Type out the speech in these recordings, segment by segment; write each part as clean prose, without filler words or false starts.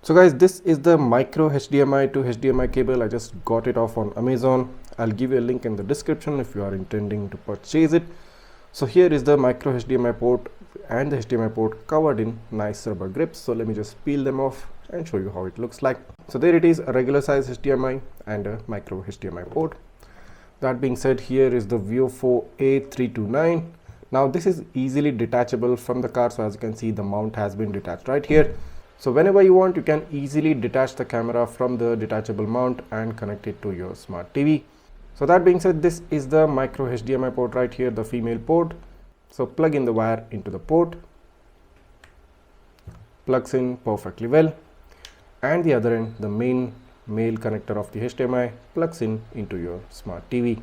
So guys, this is the micro HDMI to HDMI cable. I just got it off on Amazon. I'll give you a link in the description if you are intending to purchase it. So here is the micro HDMI port and the HDMI port covered in nice rubber grips. So let me just peel them off and show you how it looks like. So there it is, a regular size HDMI and a micro HDMI port. That being said, here is the VIOFO A329. Now this is easily detachable from the car. So as you can see, the mount has been detached right here. So whenever you want, you can easily detach the camera from the detachable mount and connect it to your smart TV. So that being said, this is the micro HDMI port right here, the female port. So plug in the wire into the port, plugs in perfectly well, and the other end, the main male connector of the HDMI, plugs in into your smart TV.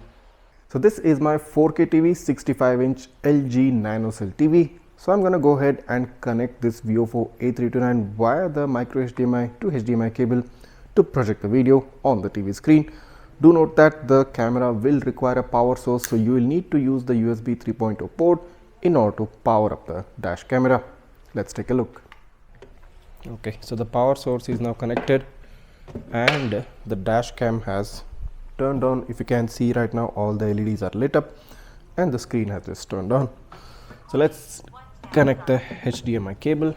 So this is my 4K TV, 65-inch LG NanoCell TV. So I'm going to go ahead and connect this VIOFO A329 via the micro HDMI to HDMI cable to project the video on the TV screen. Do note that the camera will require a power source, so you will need to use the USB 3.0 port in order to power up the dash camera. Let's take a look. Okay, so the power source is now connected and the dash cam has turned on. If you can see right now, all the LEDs are lit up and the screen has just turned on. So let's connect the HDMI cable.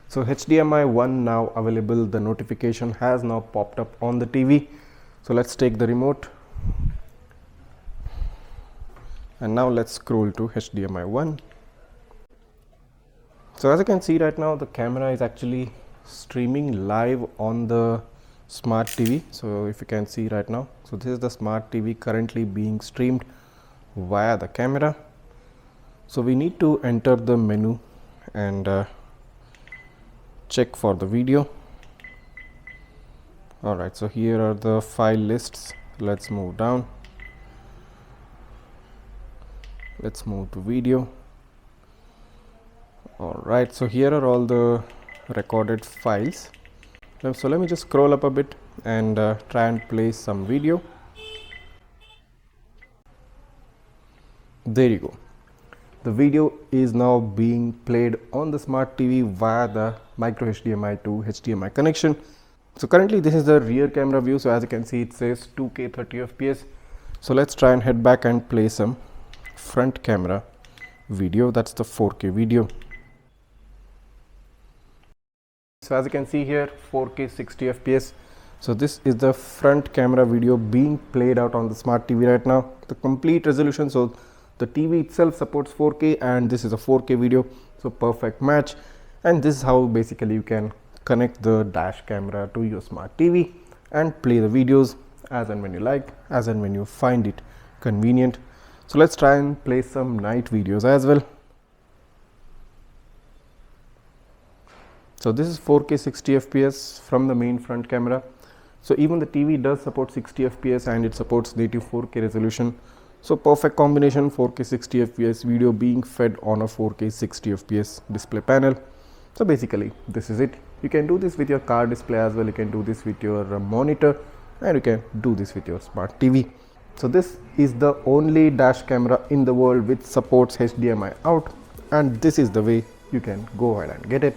So HDMI 1 now available, the notification has now popped up on the TV. So let's take the remote and now let's scroll to HDMI 1. So as you can see right now, the camera is actually streaming live on the smart TV. So if you can see right now, so this is the smart TV currently being streamed via the camera. So we need to enter the menu and check for the video. Alright, so here are the file lists. Let's move down. Let's move to video. Alright, so here are all the recorded files. So let me just scroll up a bit and try and play some video. There you go. The video is now being played on the smart TV via the micro HDMI to HDMI connection. So currently this is the rear camera view. So as you can see, it says 2K 30 FPS. So let's try and head back and play some front camera video. That's the 4K video. So as you can see here, 4K 60 FPS. So this is the front camera video being played out on the smart TV right now. The complete resolution. So the TV itself supports 4K and this is a 4K video. So perfect match. And this is how basically you can connect the dash camera to your smart TV and play the videos as and when you like, as and when you find it convenient. So let's try and play some night videos as well. So this is 4K 60 FPS from the main front camera. So even the TV does support 60 FPS and it supports native 4K resolution. So perfect combination, 4K 60 FPS video being fed on a 4K 60 FPS display panel. So basically this is it. You can do this with your car display as well. You can do this with your monitor and you can do this with your smart TV. So this is the only dash camera in the world which supports HDMI out, and this is the way you can go ahead and get it.